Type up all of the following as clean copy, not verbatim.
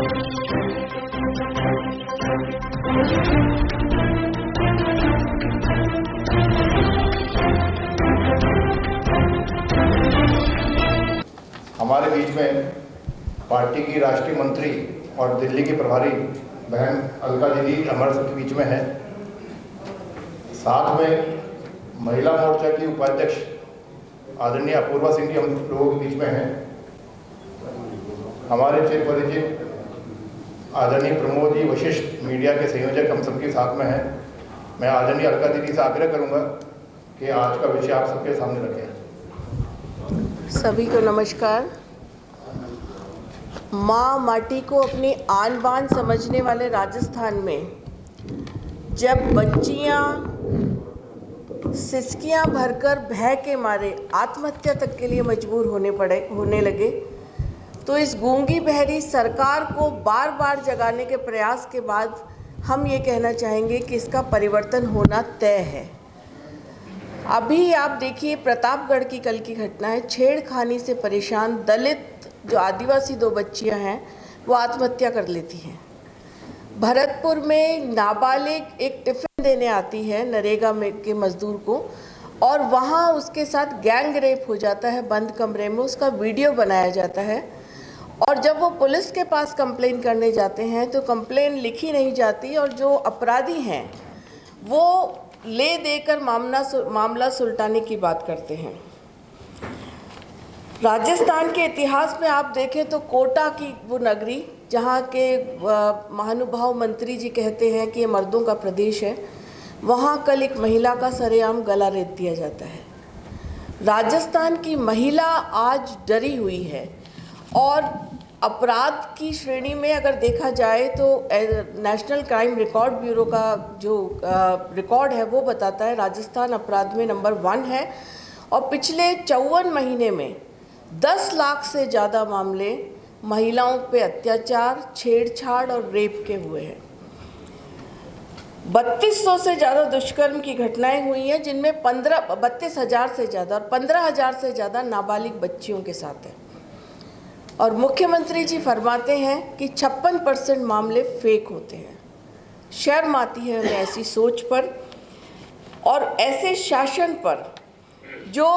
हमारे बीच में पार्टी की राष्ट्रीय मंत्री और दिल्ली की प्रभारी बहन अलका दीदी हमारे सबके बीच में है। साथ में महिला मोर्चा की उपाध्यक्ष आदरणीय अपूर्वा सिंह जी हम लोगों के बीच में हैं। हमारे चीफ परिचित आदरणीय प्रमोद जी वशिष्ठ मीडिया के संयोजक हम सबके साथ में हैं। मैं आदरणीय अलका दीदी से आग्रह करूंगा कि आज का विषय आप सबके सामने रखें। सभी को नमस्कार। माँ माटी को अपनी आन बान समझने वाले राजस्थान में जब बच्चियाँ सिसकियाँ भरकर भय के मारे आत्महत्या तक के लिए मजबूर होने लगे, तो इस गूंगी बहरी सरकार को बार बार जगाने के प्रयास के बाद हम ये कहना चाहेंगे कि इसका परिवर्तन होना तय है। अभी आप देखिए, प्रतापगढ़ की कल की घटना है। छेड़खानी से परेशान दलित जो आदिवासी 2 बच्चियां हैं वो आत्महत्या कर लेती हैं। भरतपुर में नाबालिग एक टिफ़िन देने आती है नरेगा में के मजदूर को, और वहाँ उसके साथ गैंग रेप हो जाता है बंद कमरे में। उसका वीडियो बनाया जाता है और जब वो पुलिस के पास कंप्लेन करने जाते हैं तो कंप्लेन लिखी नहीं जाती और जो अपराधी हैं वो ले देकर मामला सुलटाने की बात करते हैं। राजस्थान के इतिहास में आप देखें तो कोटा की वो नगरी जहाँ के महानुभाव मंत्री जी कहते हैं कि ये मर्दों का प्रदेश है, वहाँ कल एक महिला का सरेआम गला रेत दिया जाता है। राजस्थान की महिला आज डरी हुई है और अपराध की श्रेणी में अगर देखा जाए तो नेशनल क्राइम रिकॉर्ड ब्यूरो का जो रिकॉर्ड है वो बताता है राजस्थान अपराध में नंबर 1 है और पिछले 54 महीने में 10 लाख से ज़्यादा मामले महिलाओं पे अत्याचार, छेड़छाड़ और रेप के हुए हैं। 3200 से ज़्यादा दुष्कर्म की घटनाएं हुई हैं, जिनमें 32,000 से ज़्यादा और 15,000 से ज़्यादा नाबालिग बच्चियों के साथ है। और मुख्यमंत्री जी फरमाते हैं कि 56% मामले फेक होते हैं। शर्म आती है हमें ऐसी सोच पर और ऐसे शासन पर जो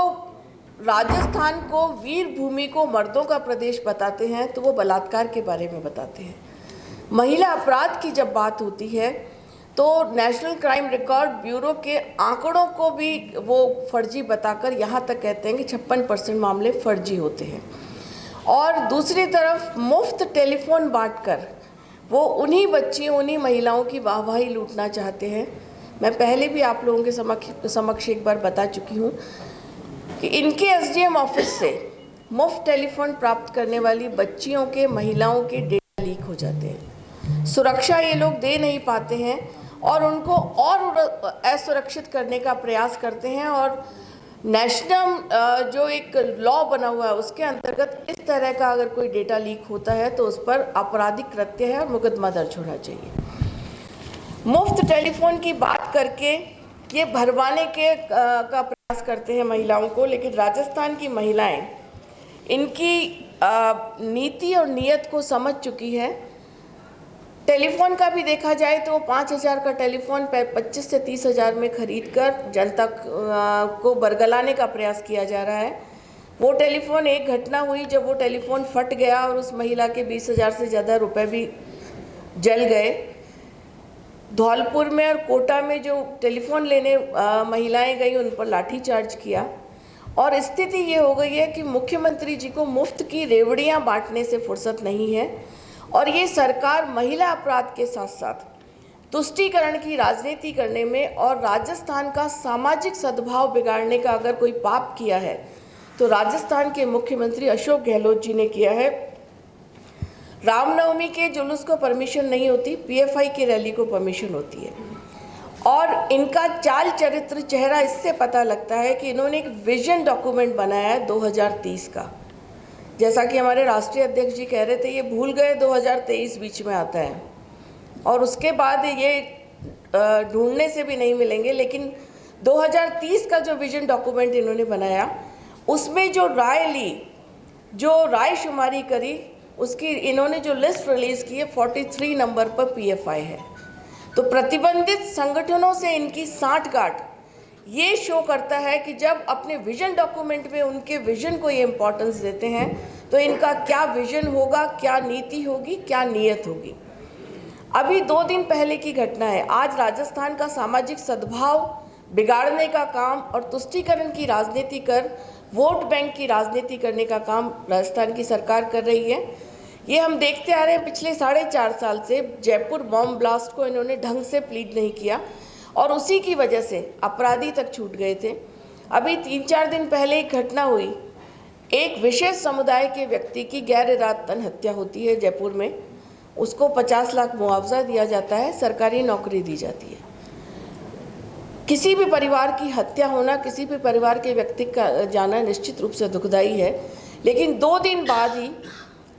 राजस्थान को वीर भूमि को मर्दों का प्रदेश बताते हैं तो वो बलात्कार के बारे में बताते हैं। महिला अपराध की जब बात होती है तो नेशनल क्राइम रिकॉर्ड ब्यूरो के आंकड़ों को भी वो फर्जी बताकर यहाँ तक कहते हैं कि 56% मामले फर्जी होते हैं। और दूसरी तरफ मुफ्त टेलीफोन बांटकर वो उन्हीं बच्चियों, उन्हीं महिलाओं की वाहवाही लूटना चाहते हैं। मैं पहले भी आप लोगों के समक्ष एक बार बता चुकी हूँ कि इनके एसडीएम ऑफिस से मुफ्त टेलीफोन प्राप्त करने वाली बच्चियों के, महिलाओं के डेटा लीक हो जाते हैं। सुरक्षा ये लोग दे नहीं पाते हैं और उनको और असुरक्षित करने का प्रयास करते हैं और नेशनल जो एक लॉ बना हुआ है उसके अंतर्गत इस तरह का अगर कोई डेटा लीक होता है तो उस पर आपराधिक कृत्य है और मुकदमा दर्ज होना चाहिए। मुफ्त टेलीफोन की बात करके ये भरवाने का प्रयास करते हैं महिलाओं को, लेकिन राजस्थान की महिलाएं इनकी नीति और नीयत को समझ चुकी है। टेलीफोन का भी देखा जाए तो 5,000 का टेलीफोन 25 से 30,000 में खरीद कर जनता को बरगलाने का प्रयास किया जा रहा है। वो टेलीफोन, एक घटना हुई जब वो टेलीफोन फट गया और उस महिला के 20,000 से ज़्यादा रुपए भी जल गए। धौलपुर में और कोटा में जो टेलीफोन लेने महिलाएं गई उन पर लाठीचार्ज किया और स्थिति ये हो गई है कि मुख्यमंत्री जी को मुफ्त की रेवड़ियाँ बांटने से फुर्सत नहीं है और ये सरकार महिला अपराध के साथ साथ तुष्टीकरण की राजनीति करने में और राजस्थान का सामाजिक सद्भाव बिगाड़ने का अगर कोई पाप किया है तो राजस्थान के मुख्यमंत्री अशोक गहलोत जी ने किया है। रामनवमी के जुलूस को परमिशन नहीं होती, पीएफआई की रैली को परमिशन होती है और इनका चाल चरित्र चेहरा इससे पता लगता है कि इन्होंने एक विजन डॉक्यूमेंट बनाया है 2030 का। जैसा कि हमारे राष्ट्रीय अध्यक्ष जी कह रहे थे, ये भूल गए 2023 बीच में आता है और उसके बाद ये ढूंढने से भी नहीं मिलेंगे। लेकिन 2030 का जो विजन डॉक्यूमेंट इन्होंने बनाया उसमें जो राय ली, जो राय शुमारी करी, उसकी इन्होंने जो लिस्ट रिलीज़ की है 43 नंबर पर पीएफआई है। तो प्रतिबंधित संगठनों से इनकी साठगांठ ये शो करता है कि जब अपने विजन डॉक्यूमेंट में उनके विजन को ये इम्पोर्टेंस देते हैं तो इनका क्या विजन होगा, क्या नीति होगी, क्या नीयत होगी। अभी 2 दिन पहले की घटना है। आज राजस्थान का सामाजिक सद्भाव बिगाड़ने का काम और तुष्टीकरण की राजनीति कर वोट बैंक की राजनीति करने का काम राजस्थान की सरकार कर रही है। ये हम देखते आ रहे हैं पिछले 4.5 साल से। जयपुर बॉम्ब ब्लास्ट को इन्होंने ढंग से प्लीड नहीं किया और उसी की वजह से अपराधी तक छूट गए थे। अभी 3-4 दिन पहले एक घटना हुई, एक विशेष समुदाय के व्यक्ति की गैर इरादतन हत्या होती है जयपुर में। उसको 50 लाख मुआवजा दिया जाता है, सरकारी नौकरी दी जाती है। किसी भी परिवार की हत्या होना, किसी भी परिवार के व्यक्ति का जाना निश्चित रूप से दुखदाई है, लेकिन 2 दिन बाद ही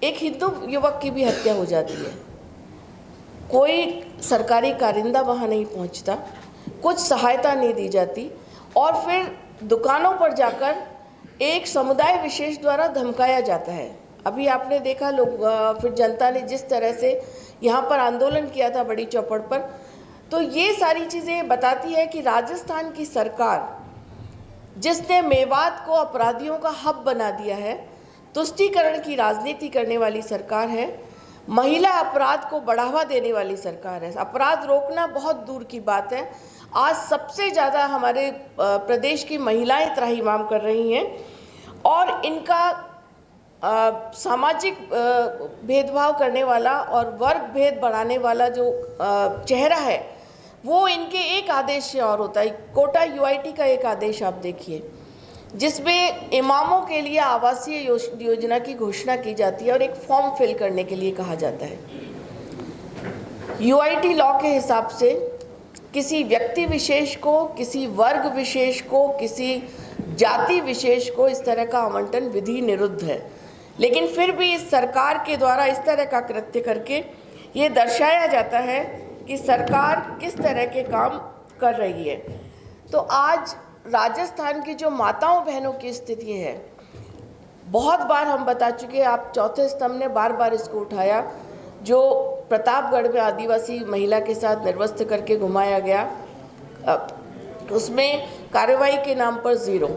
एक हिंदू युवक की भी हत्या हो जाती है। कोई सरकारी कारिंदा वहाँ नहीं पहुँचता, कुछ सहायता नहीं दी जाती और फिर दुकानों पर जाकर एक समुदाय विशेष द्वारा धमकाया जाता है। अभी आपने देखा लोग फिर जनता ने जिस तरह से यहाँ पर आंदोलन किया था बड़ी चौपड़ पर। तो ये सारी चीज़ें बताती है कि राजस्थान की सरकार जिसने मेवात को अपराधियों का हब बना दिया है, तुष्टीकरण की राजनीति करने वाली सरकार है, महिला अपराध को बढ़ावा देने वाली सरकार है। अपराध रोकना बहुत दूर की बात है। आज सबसे ज़्यादा हमारे प्रदेश की महिलाएं त्राहिमाम कर रही हैं और इनका सामाजिक भेदभाव करने वाला और वर्ग भेद बढ़ाने वाला जो चेहरा है वो इनके एक आदेश से और होता है। कोटा यूआईटी का एक आदेश आप देखिए जिसमें इमामों के लिए आवासीय योजना की घोषणा की जाती है और एक फॉर्म फिल करने के लिए कहा जाता है। यूआईटी लॉ के हिसाब से किसी व्यक्ति विशेष को, किसी वर्ग विशेष को, किसी जाति विशेष को इस तरह का आवंटन विधि निरुद्ध है, लेकिन फिर भी इस सरकार के द्वारा इस तरह का कृत्य करके ये दर्शाया जाता है कि सरकार किस तरह के काम कर रही है। तो आज राजस्थान की जो माताओं बहनों की स्थिति है, बहुत बार हम बता चुके हैं, आप चौथे स्तंभ ने बार बार इसको उठाया, जो प्रतापगढ़ में आदिवासी महिला के साथ निर्वस्त्र करके घुमाया गया, उसमें कार्रवाई के नाम पर 0।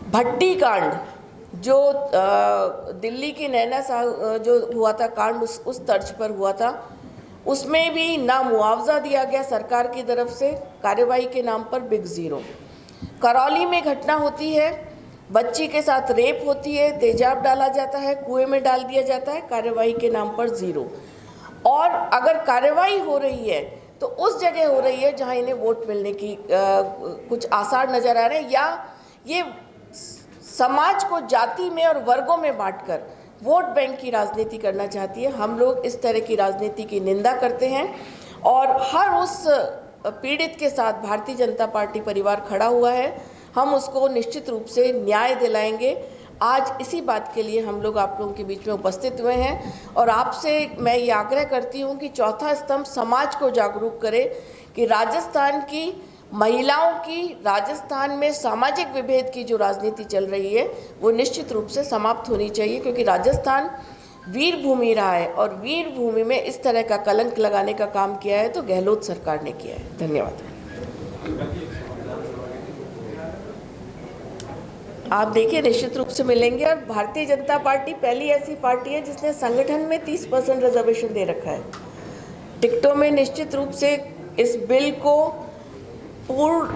भट्टी कांड जो दिल्ली की नैना जो हुआ था कांड, उस तर्ज पर हुआ था, उसमें भी ना मुआवजा दिया गया सरकार की तरफ से, कार्रवाई के नाम पर बिग 0। करौली में घटना होती है, बच्ची के साथ रेप होती है, तेजाब डाला जाता है, कुएं में डाल दिया जाता है, कार्रवाई के नाम पर 0। और अगर कार्रवाई हो रही है तो उस जगह हो रही है जहां इन्हें वोट मिलने की कुछ आसार नजर आ रहे हैं, या ये समाज को जाति में और वर्गों में बांटकर वोट बैंक की राजनीति करना चाहती है। हम लोग इस तरह की राजनीति की निंदा करते हैं और हर उस पीड़ित के साथ भारतीय जनता पार्टी परिवार खड़ा हुआ है। हम उसको निश्चित रूप से न्याय दिलाएंगे। आज इसी बात के लिए हम लोग आप लोगों के बीच में उपस्थित हुए हैं और आपसे मैं ये आग्रह करती हूँ कि चौथा स्तंभ समाज को जागरूक करे कि राजस्थान की महिलाओं की, राजस्थान में सामाजिक विभेद की जो राजनीति चल रही है वो निश्चित रूप से समाप्त होनी चाहिए, क्योंकि राजस्थान वीर भूमि रहा है और वीर भूमि में इस तरह का कलंक लगाने का काम किया है तो गहलोत सरकार ने किया है। धन्यवाद। आप देखिए निश्चित रूप से मिलेंगे और भारतीय जनता पार्टी पहली ऐसी पार्टी है जिसने संगठन में 30% रिजर्वेशन दे रखा है टिकटों में। निश्चित रूप से इस बिल को पूर्ण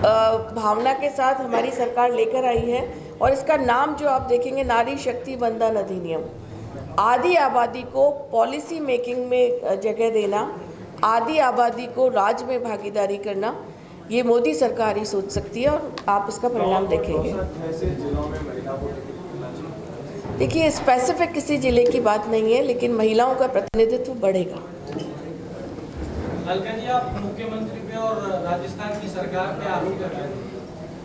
भावना के साथ हमारी सरकार लेकर आई है और इसका नाम जो आप देखेंगे नारी शक्ति वंदन अधिनियम। आधी आबादी को पॉलिसी मेकिंग में जगह देना, आधी आबादी को राज में भागीदारी करना, ये मोदी सरकार ही सोच सकती है और आप इसका परिणाम देखेंगे। देखिए स्पेसिफिक किसी जिले की बात नहीं है, लेकिन महिलाओं का प्रतिनिधित्व बढ़ेगा। अलका जी, आप मुख्यमंत्री पे और राजस्थान की सरकार पे आरोप कर रहे हैं।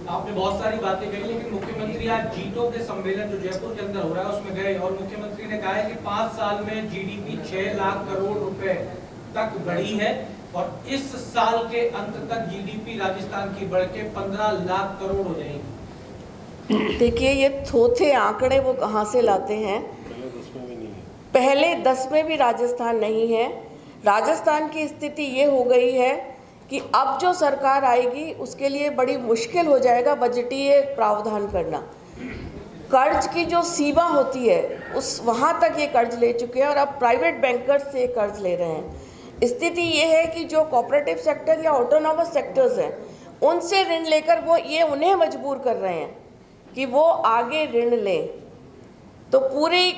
आपने बहुत सारी बातें कही, लेकिन मुख्यमंत्री आज जीटो के सम्मेलन जो जयपुर के अंदर हो रहा है उसमें गए और मुख्यमंत्री ने कहा है कि 5 साल में जीडीपी 6 लाख करोड़ रुपए तक बढ़ी है और इस साल के अंत तक जीडीपी राजस्थान की बढ़ के 15 लाख करोड़ हो जाएगी। देखिए ये थोथे आंकड़े वो कहाँ से लाते हैं। पहले 10 में भी राजस्थान नहीं है। राजस्थान की स्थिति ये हो गई है कि अब जो सरकार आएगी उसके लिए बड़ी मुश्किल हो जाएगा बजटीय प्रावधान करना। कर्ज की जो सीमा होती है उस वहाँ तक ये कर्ज ले चुके हैं और अब प्राइवेट बैंकर्स से कर्ज ले रहे हैं। स्थिति ये है कि जो कोऑपरेटिव सेक्टर या ऑटोनॉमस सेक्टर्स हैं उनसे ऋण लेकर वो ये उन्हें मजबूर कर रहे हैं कि वो आगे ऋण लें। तो पूरी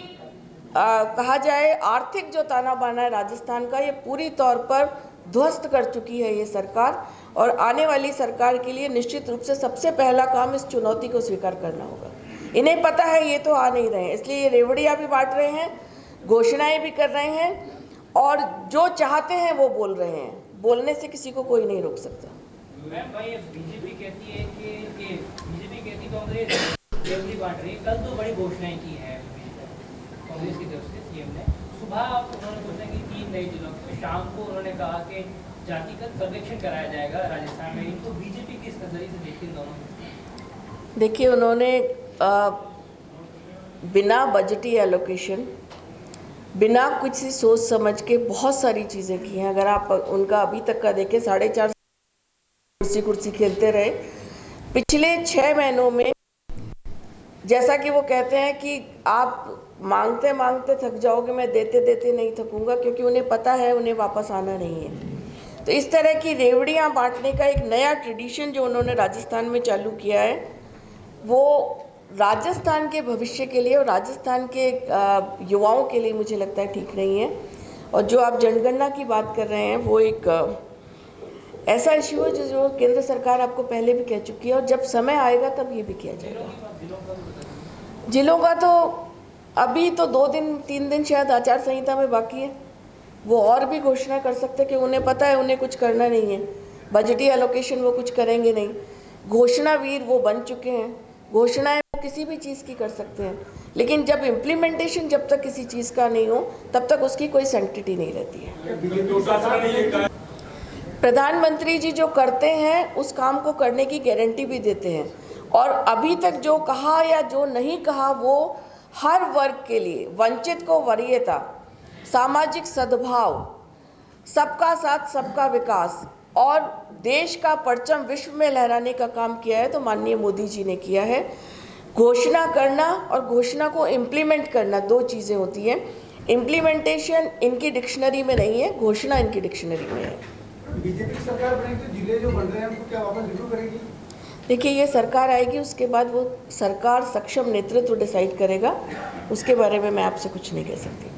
कहा जाए आर्थिक जो ताना बाना है राजस्थान का, ये पूरी तौर पर ध्वस्त कर चुकी है ये सरकार। और आने वाली सरकार के लिए निश्चित रूप से सबसे पहला काम इस चुनौती को स्वीकार करना होगा। इन्हें पता है ये तो आ नहीं रहे हैं, इसलिए ये रेवड़ियाँ भी बांट रहे हैं, घोषणाएं भी कर रहे हैं और जो चाहते हैं वो बोल रहे हैं। बोलने से किसी को कोई नहीं रोक सकता। मैम भाई बीजेपी कहती है कि बीजेपी कहती कांग्रेस रेवड़ी बांट रही है। कल तो बड़ी घोषणाएं की है कांग्रेस की तरफ से सीएम ने। सुबह उन्होंने घोषणा की 3 नए जिलों में, शाम को उन्होंने कहा कि जातिगत सर्वेक्षण कराया जाएगा राजस्थान में। इनको बीजेपी किस नजरिए से देखती है दोनों? देखिए, उन्होंने बिना बजटी एलोकेशन, बिना कुछ सोच समझ के बहुत सारी चीज़ें की हैं। अगर आप उनका अभी तक का देखें, 4.5 कुर्सी खेलते रहे। पिछले 6 महीनों में जैसा कि वो कहते हैं कि आप मांगते मांगते थक जाओगे, मैं देते देते नहीं थकूंगा, क्योंकि उन्हें पता है उन्हें वापस आना नहीं है। तो इस तरह की रेवड़ियाँ बांटने का एक नया ट्रेडिशन जो उन्होंने राजस्थान में चालू किया है, वो राजस्थान के भविष्य के लिए और राजस्थान के युवाओं के लिए मुझे लगता है ठीक नहीं है। और जो आप जनगणना की बात कर रहे हैं, वो एक ऐसा इश्यू है जो केंद्र सरकार आपको पहले भी कह चुकी है और जब समय आएगा तब ये भी किया जाएगा। जिलों का तो अभी तो 2-3 दिन शायद आचार संहिता में बाकी है। वो और भी घोषणा कर सकते कि उन्हें पता है उन्हें कुछ करना नहीं है, बजटीय एलोकेशन वो कुछ करेंगे नहीं। घोषणा वीर वो बन चुके हैं, घोषणाएं वो किसी भी चीज़ की कर सकते हैं, लेकिन जब इम्प्लीमेंटेशन जब तक किसी चीज़ का नहीं हो तब तक उसकी कोई सैंक्टिटी नहीं रहती है। प्रधानमंत्री जी जो करते हैं उस काम को करने की गारंटी भी देते हैं और अभी तक जो कहा या जो नहीं कहा वो हर वर्ग के लिए, वंचित को वरीयता, सामाजिक सद्भाव, सबका साथ सबका विकास और देश का परचम विश्व में लहराने का काम किया है तो माननीय मोदी जी ने किया है। घोषणा करना और घोषणा को इम्प्लीमेंट करना 2 चीज़ें होती हैं। इम्प्लीमेंटेशन इनकी डिक्शनरी में नहीं है, घोषणा इनकी डिक्शनरी में है। बीजेपी की सरकार बनेगी तो जिले जो बन रहे हैं उनको क्या वापस रिव्यू करेगी? देखिए, ये सरकार आएगी, उसके बाद वो सरकार सक्षम नेतृत्व डिसाइड करेगा, उसके बारे में मैं आपसे कुछ नहीं कह सकती।